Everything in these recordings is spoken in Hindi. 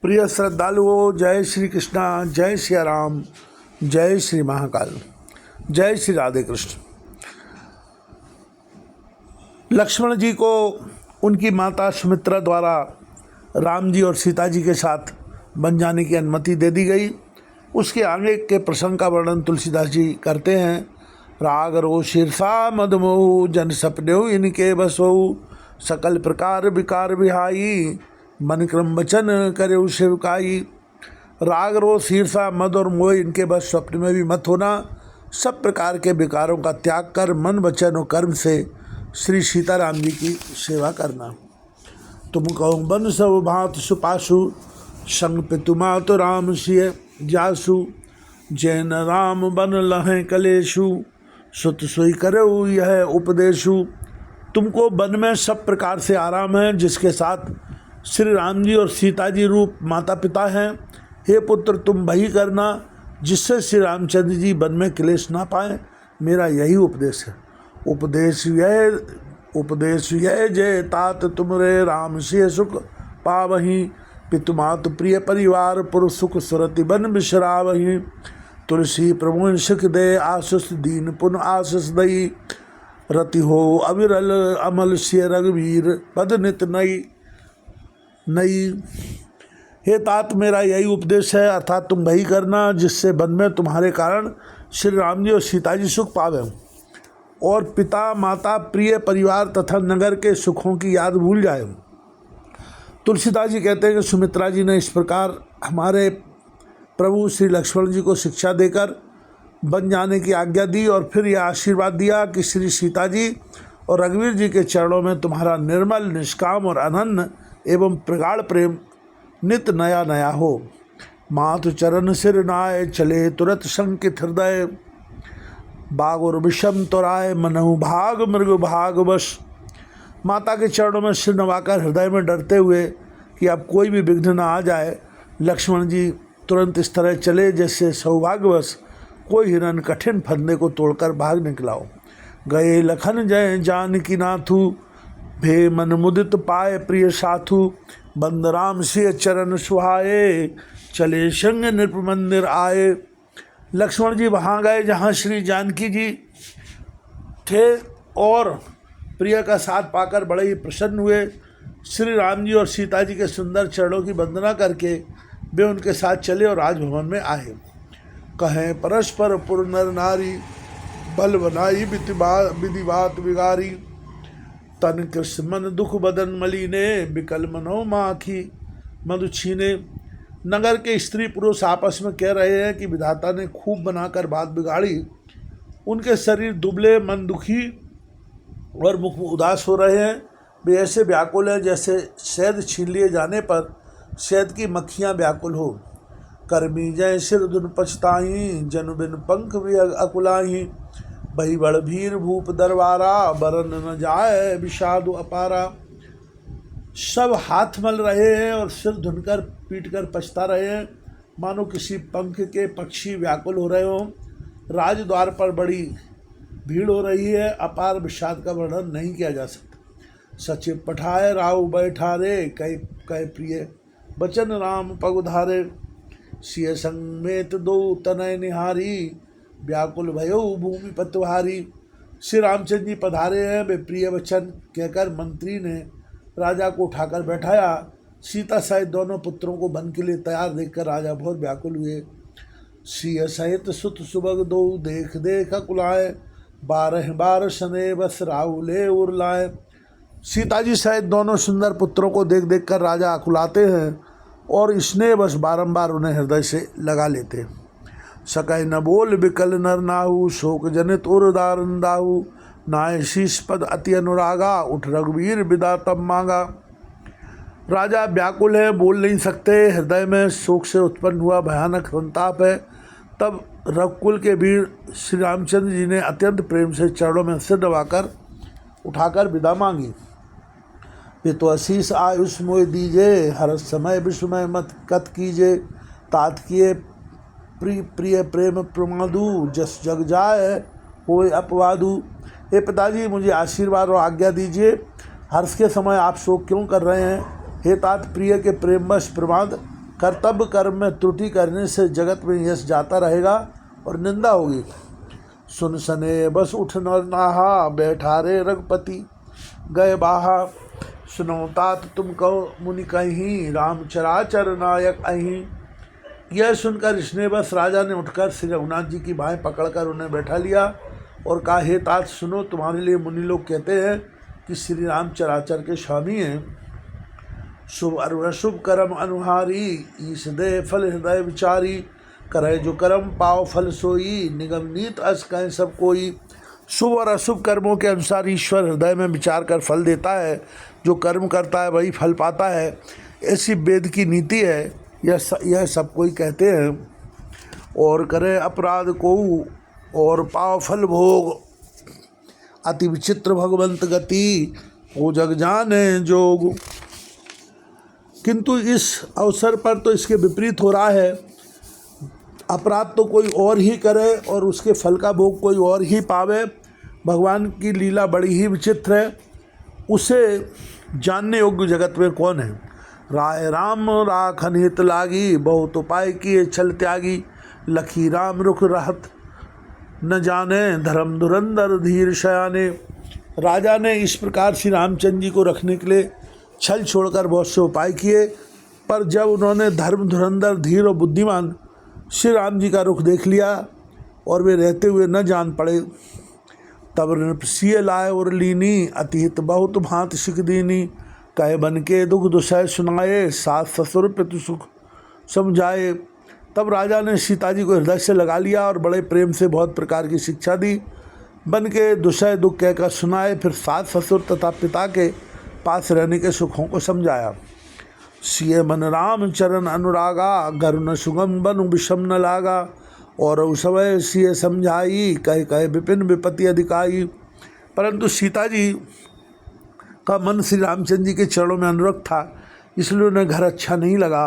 प्रिय श्रद्धालुओं, जय श्री कृष्णा, जय श्री राम, जय श्री महाकाल, जय श्री राधे कृष्ण। लक्ष्मण जी को उनकी माता सुमित्रा द्वारा राम जी और सीता जी के साथ बन जाने की अनुमति दे दी गई। उसके आगे के प्रसंग का वर्णन तुलसीदास जी करते हैं। राग रो शीर्षा मदमोहु जन सपनेहु इनके बसोहु सकल प्रकार विकार विहाई मन क्रम वचन करे सेवकाई। राग रो शीर्षा मद और मोह इनके बस स्वप्न में भी मत होना। सब प्रकार के विकारों का त्याग कर मन वचन और कर्म से श्री सीताराम जी की सेवा करना। तुम कहो बन सब भात सुपासु संग पितुमा तो राम सिय जासु जैन राम बन लहें कलेशु सुत सोई करऊ यह उपदेशु। तुमको वन में सब प्रकार से आराम है, जिसके साथ श्री राम जी और सीता जी रूप माता पिता हैं। हे पुत्र, तुम वही करना जिससे श्री रामचंद्र जी वन में क्लेश ना पाएँ। मेरा यही उपदेश है। उपदेश यह जय तात तुमरे राम से सुख पावही पितुमात प्रिय परिवार पुर सुख सुरति बन बिसरावही। तुलसी प्रभु सुख दे आशीष दीन पुन आशीष दई रति हो अविरल अमल से रघुवीर पद नित नई नई। हे तात, मेरा यही उपदेश है, अर्थात तुम वही करना जिससे वन में तुम्हारे कारण श्री राम जी और सीता जी सुख पावे और पिता माता प्रिय परिवार तथा नगर के सुखों की याद भूल जाए। तुलसीदास जी कहते हैं कि सुमित्रा जी ने इस प्रकार हमारे प्रभु श्री लक्ष्मण जी को शिक्षा देकर बन जाने की आज्ञा दी और फिर यह आशीर्वाद दिया कि श्री सीता जी और रघुवीर जी के चरणों में तुम्हारा निर्मल निष्काम और अनन्य एवं प्रगाढ़ प्रेम नित नया नया हो। मातु चरण सिर नाय चले तुरंत शंकित हृदय बाग और विषम तोराय मनहु भाग मृग भाग वश। माता के चरणों में सिर नवाकर हृदय में डरते हुए कि अब कोई भी विघ्न न आ जाए, लक्ष्मण जी तुरंत इस तरह चले जैसे सौभाग्यवश कोई हिरन कठिन फंदे को तोड़कर भाग निकला हो। गए लखन जय जानकी नाथु भे मन मुदित पाए प्रिय साथु बंद राम से चरण सुहाए चले संग नृप मंदिर आए। लक्ष्मण जी वहाँ गए जहाँ श्री जानकी जी थे और प्रिय का साथ पाकर बड़े ही प्रसन्न हुए। श्री राम जी और सीता जी के सुंदर चरणों की वंदना करके वे उनके साथ चले और राजभवन में आए। कहें परस्पर पुर नर नारी बल बनाई विधिवात बिगारी तन कृष्ण मन दुख बदन मलीने विकल मनो माखी मधु छीने। नगर के स्त्री पुरुष आपस में कह रहे हैं कि विधाता ने खूब बनाकर बात बिगाड़ी। उनके शरीर दुबले, मन दुखी और मुख उदास हो रहे हैं। वे ऐसे व्याकुल हैं जैसे शहद छीन लिए जाने पर शहद की मक्खियाँ व्याकुल हो। कर्मी जय सिर धुन पछताई जन बिन पंख भी अकुलाई बही बड़ भीर भूप दरबारा बरन न जाए विषादु अपारा। सब हाथ मल रहे हैं और सिर धुनकर पीट कर पछता रहे हैं, मानो किसी पंख के पक्षी व्याकुल हो रहे हों। राजद्वार पर बड़ी भीड़ हो रही है, अपार विषाद का वर्णन नहीं किया जा सकता। सचिव पठाए राव बैठा रे कई प्रिय बचन राम पगुधारे सिय संगमेत दो तनय निहारी व्याकुल भयो भूमि पतवारी। श्री रामचंद्र जी पधारे हैं, वे प्रिय वचन कहकर मंत्री ने राजा को उठाकर बैठाया। सीता सहित दोनों पुत्रों को वन के लिए तैयार देखकर राजा बहुत व्याकुल हुए। सिय सहित सुत सुबग दो देख देख अकुलाए 12 बार सने बस राहुले उर्लाए। सीता जी सहित दोनों सुंदर पुत्रों को देख देख कर राजा अकुलाते हैं और स्नेह बस बारंबार उन्हें हृदय से लगा लेते हैं। सकय न बोल विकल नर नाहु शोक जनित उर्दारंदाहु नाय शीश पद अति अनुरागा उठ रघुवीर विदा तब मांगा। राजा व्याकुल है, बोल नहीं सकते, हृदय में शोक से उत्पन्न हुआ भयानक संताप है। तब रघुकुल के वीर श्री रामचंद्र जी ने अत्यंत प्रेम से चरणों में सिर दबाकर उठाकर विदा मांगी। वे तो आशीष आयुष मोह दीजे हर समय विस्मय मत कत कीजे तात किए प्रिय प्रेम प्रमादु जस जग जाए होए अपवादु। हे पिताजी, मुझे आशीर्वाद और आज्ञा दीजिए। हर्ष के समय आप शोक क्यों कर रहे हैं? हे तात, प्रिय के प्रेमवश प्रमाद कर्तव्य कर्म में त्रुटि करने से जगत में यश जाता रहेगा और निंदा होगी। सुन सने बस उठ नर नाहा, बैठा रे रघुपति गए बाहा। सुनो तात तुम कहो मुनि कहीं, राम चराचर नायक अहीं। यह सुनकर स्नेहवश राजा ने उठकर श्री रघुनाथ जी की बाहें पकड़कर उन्हें बैठा लिया और कहा, हे तात सुनो, तुम्हारे लिए मुनि लोग कहते हैं कि श्री राम चराचर के स्वामी हैं। शुभ और अशुभ कर्म अनुहारी, ईश दे फल हृदय विचारी। करे जो कर्म पाओ फल सोई, निगम नीत अस कहें सब कोई। शुभ और अशुभ कर्मों के अनुसार ईश्वर हृदय में विचार कर फल देता है। जो कर्म करता है वही फल पाता है, ऐसी वेद की नीति है, यह सब कोई कहते हैं। और करे अपराध को और पाओ फल भोग, अति विचित्र भगवंत गति, हो जग जाने जोग। किंतु इस अवसर पर तो इसके विपरीत हो रहा है। अपराध तो कोई और ही करे और उसके फल का भोग कोई और ही पावे। भगवान की लीला बड़ी ही विचित्र है, उसे जानने योग्य जगत में कौन है। राय राम राखन हित लागी, बहुत उपाय किए छल त्यागी। लखी राम रुख रहत न जाने, धर्म धुरंधर धीर शयाने। राजा ने इस प्रकार श्री रामचंद्र जी को रखने के लिए छल छोड़कर बहुत से उपाय किए, पर जब उन्होंने धर्म धुरंधर धीर और बुद्धिमान श्री राम जी का रुख देख लिया और वे रहते हुए न जान पड़े, तब नृपसिय लाए और लीनी, अतिहित बहुत भांत सिख दीनी। कहे बन के दुख दुसह सुनाए, सास ससुर पितु सुख समझाए। तब राजा ने सीता जी को हृदय से लगा लिया और बड़े प्रेम से बहुत प्रकार की शिक्षा दी। बन के दुसह दुख कहकर सुनाए, फिर सास ससुर तथा पिता के पास रहने के सुखों को समझाया। सिय मन राम चरण अनुरागा, गरुण सुगम बन विषम न लागा। और उस समय सिय समझाई, कहे कहे विपिन विपत्ति अधिकाई। परंतु सीता जी का मन श्री रामचंद्र जी के चरणों में अनुरक्त था, इसलिए उन्हें घर अच्छा नहीं लगा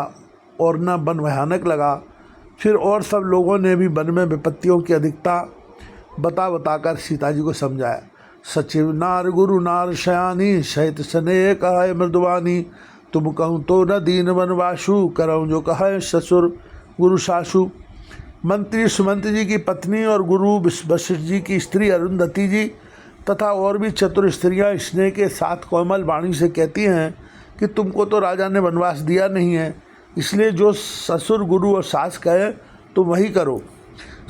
और न वन भयानक लगा। फिर और सब लोगों ने भी वन में विपत्तियों की अधिकता बताकर सीता जी को समझाया। सचिव नार गुरु नार शयानी, सहित स्नेह कहे मृदुवानी। तुम कहूँ तो न दीन वनवासु, करऊँ जो कहे ससुर गुरु सासु। मंत्री सुमंत जी की पत्नी और गुरु वशिष्ठ जी की स्त्री अरुंधति जी तथा और भी चतुर स्त्रियाँ स्नेह के साथ कोमल वाणी से कहती हैं कि तुमको तो राजा ने वनवास दिया नहीं है, इसलिए जो ससुर गुरु और सास कहे तुम वही करो।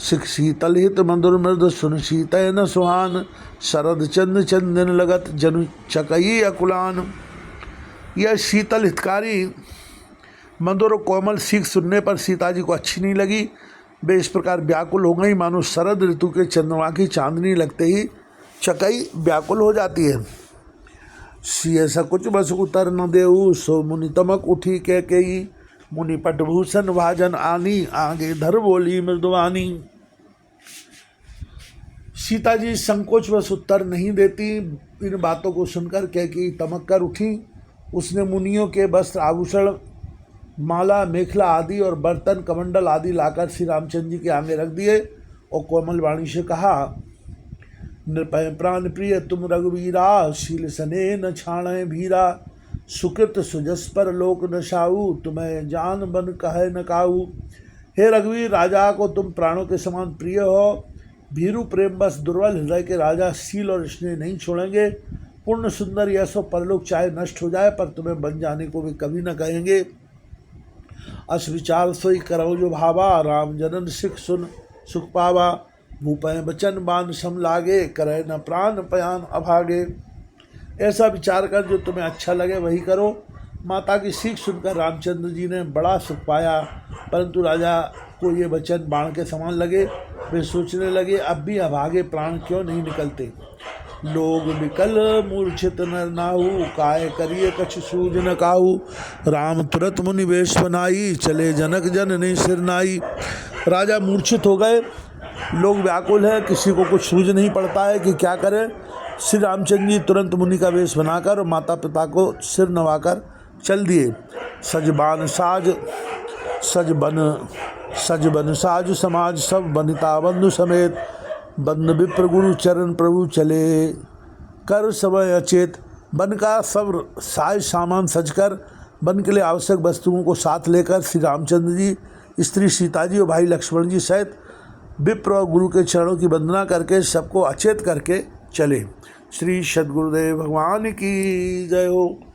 सिख शीतल हित मधुर मृद, सुन शीतय न सुहान। शरद चंद चंदन लगत, जनु चकई अकुलान। यह शीतल हितकारी मधुर और कोमल सीख सुनने पर सीता जी को अच्छी नहीं लगी। वे इस प्रकार व्याकुल हो गई मानो शरद ऋतु के चंद्रमा की चांदनी लगते ही चकई व्याकुल हो जाती है। सिय सकुच बस उतर न देऊ, सो मुनि तमक उठी के कई। मुनि पटभूषण भाजन आनी, आगे धर बोली मृदुवानी। सीता जी संकोच बस उत्तर नहीं देती। इन बातों को सुनकर कैकेयी तमक कर उठी। उसने मुनियों के वस्त्र आभूषण माला मेखला आदि और बर्तन कमंडल आदि लाकर श्री रामचंद्र जी के आगे रख दिए और कोमल वाणी से कहा, नृपय प्राण प्रिय तुम रघुवीरा, शील सने न छाणे भीरा। सुकृत सुजस पर लोक न साऊ, तुम्हें जान बन कहे न काऊ। हे रघुवीर, राजा को तुम प्राणों के समान प्रिय हो। भीरु प्रेम बस दुर्बल हृदय के राजा शील और स्नेह नहीं छोड़ेंगे। पूर्ण सुंदर यह सो परलोक चाहे नष्ट हो जाए, पर तुम्हें बन जाने को भी कभी न कहेंगे। अस विचार सोई करो जो भावा, राम जनन सिख सुन सुख पावा। भूपय बचन बान सम लागे, करे न प्राण पयान अभागे। ऐसा विचार कर जो तुम्हें अच्छा लगे वही करो। माता की सीख सुनकर रामचंद्र जी ने बड़ा सुख पाया, परंतु राजा को ये वचन बाण के समान लगे। वे सोचने लगे, अब भी अभागे प्राण क्यों नहीं निकलते। लोग विकल मूर्छित नर नाहू, काय करिए कछ सूझ न काहू। राम तुरत मुनि वेश बनाई, चले जनक जन ने सिरनाई। राजा मूर्छित हो गए, लोग व्याकुल हैं, किसी को कुछ सूझ नहीं पड़ता है कि क्या करें। श्री रामचंद्र जी तुरंत मुनि का वेश बनाकर और माता पिता को सिर नवाकर चल दिए। सजबान साज सज बन साज समाज, सब बनिता बंधु समेत। बंद विप्र गुरु चरण प्रभु चले, कर समय अचेत। बन का सब साज सामान सजकर वन के लिए आवश्यक वस्तुओं को साथ लेकर श्री रामचंद्र जी, स्त्री सीता जी और भाई लक्ष्मण जी सहित विप्र और गुरु के चरणों की वंदना करके सबको अचेत करके चले। श्री सद्गुरुदेव भगवान की जय हो।